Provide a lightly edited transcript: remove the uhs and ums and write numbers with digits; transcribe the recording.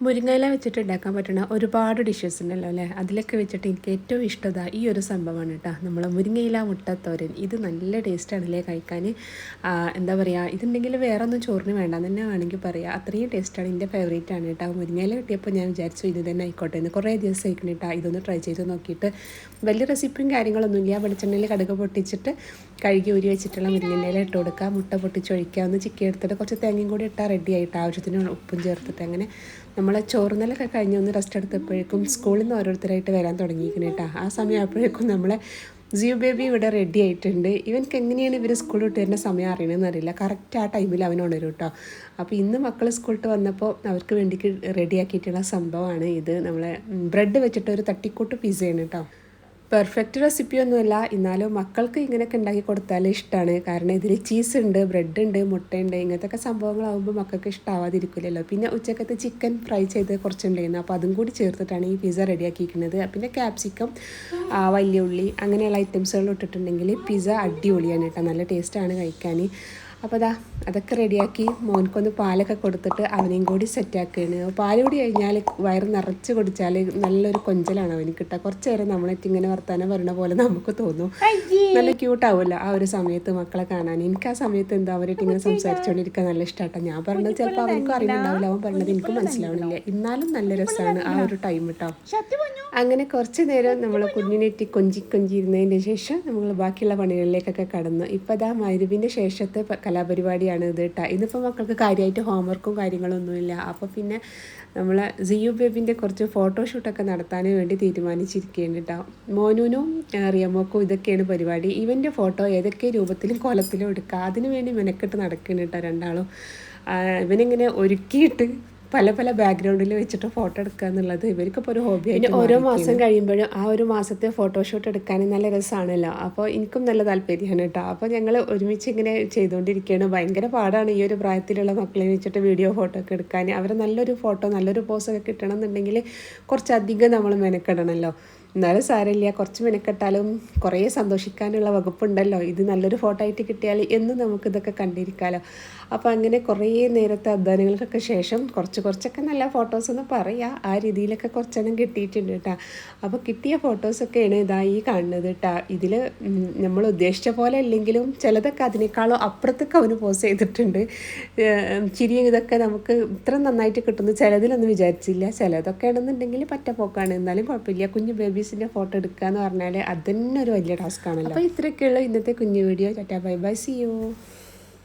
മുരിങ്ങയില വെച്ചിട്ട് ഉണ്ടാക്കാൻ പറ്റുന്ന ഒരുപാട് ഡിഷസ് ഉണ്ടല്ലോ അല്ലേ. അതിലൊക്കെ വെച്ചിട്ട് എനിക്ക് ഏറ്റവും ഇഷ്ടത ഈ ഒരു സംഭവമാണ് കേട്ടോ, നമ്മൾ മുരിങ്ങയില മുട്ടത്തോരൻ. ഇത് നല്ല ടേസ്റ്റാണല്ലേ കഴിക്കാൻ. എന്താ പറയുക, ഇതുണ്ടെങ്കിൽ വേറെ ഒന്നും ചോറിന് വേണ്ട തന്നെ വേണമെങ്കിൽ പറയാം, അത്രയും ടേസ്റ്റാണ്. എൻ്റെ ഫേവറേറ്റ് ആണ് കേട്ടോ. മുരിങ്ങയില കിട്ടിയപ്പോൾ ഞാൻ വിചാരിച്ചു ഇത് തന്നെ ആയിക്കോട്ടെ എന്ന്. കുറേ ദിവസം ആയിക്കണം കേട്ടോ ഇതൊന്ന് ട്രൈ ചെയ്ത് നോക്കിയിട്ട്. വലിയ റെസിപ്പിയും കാര്യങ്ങളൊന്നുമില്ല. വെളിച്ചെണ്ണയിൽ കടുക് പൊട്ടിച്ചിട്ട് കഴുകി ഊരി വെച്ചിട്ടുള്ള മുരിങ്ങയില ഇട്ട് കൊടുക്കുക, മുട്ട പൊട്ടിച്ചൊഴിക്കുക, ഒന്ന് ചിക്കി എടുത്തിട്ട് കുറച്ച് തേങ്ങയും കൂടി ഇട്ടാൽ റെഡി ആയിട്ട് ആവശ്യത്തിന് ഉപ്പും ചേർത്തിട്ട് അങ്ങനെ നമ്മളെ ചോറുന്നലൊക്കെ കഴിഞ്ഞ് ഒന്ന് റെസ്റ്റ് എടുത്തപ്പോഴേക്കും സ്കൂളിൽ നിന്ന് ഓരോരുത്തരായിട്ട് വരാൻ തുടങ്ങിയിരിക്കണം കേട്ടോ. ആ സമയമായപ്പോഴേക്കും നമ്മളെ ജിയോ ബേബി ഇവിടെ റെഡി ആയിട്ടുണ്ട്. ഇവൻക്ക് എങ്ങനെയാണ് ഇവർ സ്കൂൾ വിട്ട് വരുന്ന സമയം അറിയണമെന്ന് അറിയില്ല. കറക്റ്റ് ആ ടൈമിൽ അവൻ ഉണരും കേട്ടോ. അപ്പോൾ ഇന്ന് മക്കൾ സ്കൂളിട്ട് വന്നപ്പോൾ അവർക്ക് വേണ്ടിക്ക് റെഡിയാക്കിയിട്ടുള്ള സംഭവമാണ് ഇത്. നമ്മളെ ബ്രെഡ് വെച്ചിട്ട് ഒരു തട്ടിക്കൂട്ട് പിസ്സയാണ് കേട്ടോ. പെർഫെക്റ്റ് റെസിപ്പിയൊന്നുമല്ല, എന്നാലും മക്കൾക്ക് ഇങ്ങനെയൊക്കെ ഉണ്ടാക്കി കൊടുത്താൽ ഇഷ്ടമാണ്. കാരണം ഇതിൽ ചീസ് ഉണ്ട്, ബ്രെഡ് ഉണ്ട്, മുട്ടയുണ്ട്. ഇങ്ങനത്തെ സംഭവങ്ങളാകുമ്പോൾ മക്കൾക്ക് ഇഷ്ടമാവാതിരിക്കില്ലല്ലോ. പിന്നെ ഉച്ചക്കത്തെ ചിക്കൻ ഫ്രൈ ചെയ്ത് കുറച്ചുണ്ടായിരുന്നു, അപ്പോൾ അതും കൂടി ചേർത്തിട്ടാണ് ഈ പിസ്സ റെഡിയാക്കിയിരിക്കുന്നത്. പിന്നെ ക്യാപ്സിക്കം, വലിയ ഉള്ളി അങ്ങനെയുള്ള ഐറ്റംസുകൾ ഇട്ടിട്ടുണ്ടെങ്കിൽ പിസ്സ അടിപൊളിയാണ് കേട്ടോ, നല്ല ടേസ്റ്റാണ് കഴിക്കാൻ. അപ്പോൾ അതൊക്കെ റെഡിയാക്കി മോൻക്കൊന്ന് പാലൊക്കെ കൊടുത്തിട്ട് അവനെയും കൂടി സെറ്റാക്കുകയാണ്. പാൽ കൂടി കഴിഞ്ഞാൽ വയറ് നിറച്ച് കുടിച്ചാൽ നല്ലൊരു കൊഞ്ചലാണ് അവന് കിട്ടുക. കുറച്ച് നേരം നമ്മളായിട്ട് ഇങ്ങനെ വർത്താനം വരണ പോലെ നമുക്ക് തോന്നും. നല്ല ക്യൂട്ടാവുമല്ലോ ആ ഒരു സമയത്ത് മക്കളെ കാണാൻ. എനിക്ക് ആ സമയത്ത് എന്താ അവരായിട്ട് ഇങ്ങനെ സംസാരിച്ചുകൊണ്ടിരിക്കാൻ നല്ല ഇഷ്ടമാട്ടോ. ഞാൻ പറഞ്ഞത് ചിലപ്പോൾ അവനക്കും അറിയുന്നുണ്ടാവില്ല, അവൻ പറഞ്ഞത് എനിക്ക് മനസ്സിലാവണില്ല. എന്നാലും നല്ല രസമാണ് ആ ഒരു ടൈം കേട്ടോ. അങ്ങനെ കുറച്ച് നേരം നമ്മൾ കുഞ്ഞിനെറ്റി കൊഞ്ചിയിരുന്നതിന് ശേഷം നമ്മൾ ബാക്കിയുള്ള പണികളിലേക്കൊക്കെ കടന്നു. ഇപ്പോൾ മഗ്‌രിബിൻ്റെ ശേഷത്തെ കലാപരിപാടിയാണ് ഇത് കേട്ടോ. ഇന്നിപ്പോൾ മക്കൾക്ക് കാര്യമായിട്ട് ഹോംവർക്കും കാര്യങ്ങളൊന്നുമില്ല. അപ്പോൾ പിന്നെ നമ്മൾ ജിയോ ബേബിൻ്റെ കുറച്ച് ഫോട്ടോഷൂട്ടൊക്കെ നടത്താൻ വേണ്ടി തീരുമാനിച്ചിരിക്കുകയാണ് കേട്ടോ. മോനുനും റിയമോക്കും ഇതൊക്കെയാണ് പരിപാടി. ഇവൻ്റെ ഫോട്ടോ ഏതൊക്കെ രൂപത്തിലും കോലത്തിലും എടുക്കുക, അതിനു വേണ്ടി മെനക്കെട്ട് നടക്കുകയാണ് കേട്ടോ രണ്ടാളും. ഇവനിങ്ങനെ ഒരുക്കിയിട്ട് പല പല ബാക്ക്ഗ്രൗണ്ടിൽ വെച്ചിട്ട് ഫോട്ടോ എടുക്കുക എന്നുള്ളത് ഇവർക്കിപ്പോൾ ഒരു ഹോബിയായിട്ട്. ഓരോ മാസം കഴിയുമ്പോഴും ആ ഒരു മാസത്തെ ഫോട്ടോഷൂട്ട് എടുക്കാൻ നല്ല രസമാണല്ലോ. അപ്പോൾ എനിക്കും നല്ല താല്പര്യമാണ് കേട്ടോ. അപ്പോൾ ഞങ്ങൾ ഒരുമിച്ച് ഇങ്ങനെ ചെയ്തുകൊണ്ടിരിക്കുകയാണ്. ഭയങ്കര പാടാണ് ഈ ഒരു പ്രായത്തിലുള്ള മക്കളെ വെച്ചിട്ട് വീഡിയോ ഫോട്ടോ ഒക്കെ എടുക്കാൻ. അവരെ നല്ലൊരു ഫോട്ടോ നല്ലൊരു പോസൊക്കെ കിട്ടണം എന്നുണ്ടെങ്കിൽ കുറച്ചധികം നമ്മൾ മെനക്കെടണമല്ലോ. എന്നാലും സാരമില്ല, കുറച്ച് മെനക്കെട്ടാലും കുറേ സന്തോഷിക്കാനുള്ള വകുപ്പുണ്ടല്ലോ. ഇത് നല്ലൊരു ഫോട്ടോ ആയിട്ട് കിട്ടിയാൽ എന്നും നമുക്കിതൊക്കെ കണ്ടിരിക്കാമല്ലോ. അപ്പോൾ അങ്ങനെ കുറേ നേരത്തെ അധ്വാനങ്ങൾക്കൊക്കെ ശേഷം കുറച്ചൊക്കെ നല്ല ഫോട്ടോസ് എന്ന് പറയാം, ആ രീതിയിലൊക്കെ കുറച്ചെണ്ണം കിട്ടിയിട്ടുണ്ട് കേട്ടോ. അപ്പോൾ കിട്ടിയ ഫോട്ടോസൊക്കെയാണ് ഈ കാണുന്നത് കേട്ടോ. ഇതിൽ നമ്മൾ ഉദ്ദേശിച്ച പോലെ അല്ലെങ്കിലും ചിലതൊക്കെ അതിനേക്കാളും അപ്പുറത്തൊക്കെ അവന് പോസ്റ്റ് ചെയ്തിട്ടുണ്ട്. ചിരിയും ഇതൊക്കെ നമുക്ക് ഇത്ര നന്നായിട്ട് കിട്ടുന്നു ചിലതിലൊന്നും വിചാരിച്ചില്ല. ചിലതൊക്കെ ആണെന്നുണ്ടെങ്കിൽ പറ്റപ്പോക്കാണ്, എന്നാലും കുഴപ്പമില്ല. കുഞ്ഞു ബേബീസിൻ്റെ ഫോട്ടോ എടുക്കുക എന്ന് പറഞ്ഞാൽ അത് തന്നെ ഒരു വലിയ ടാസ്ക്കാണല്ലോ. അപ്പോൾ ഇത്രയൊക്കെയുള്ള ഇന്നത്തെ കുഞ്ഞു video. Tata bye bye, see U.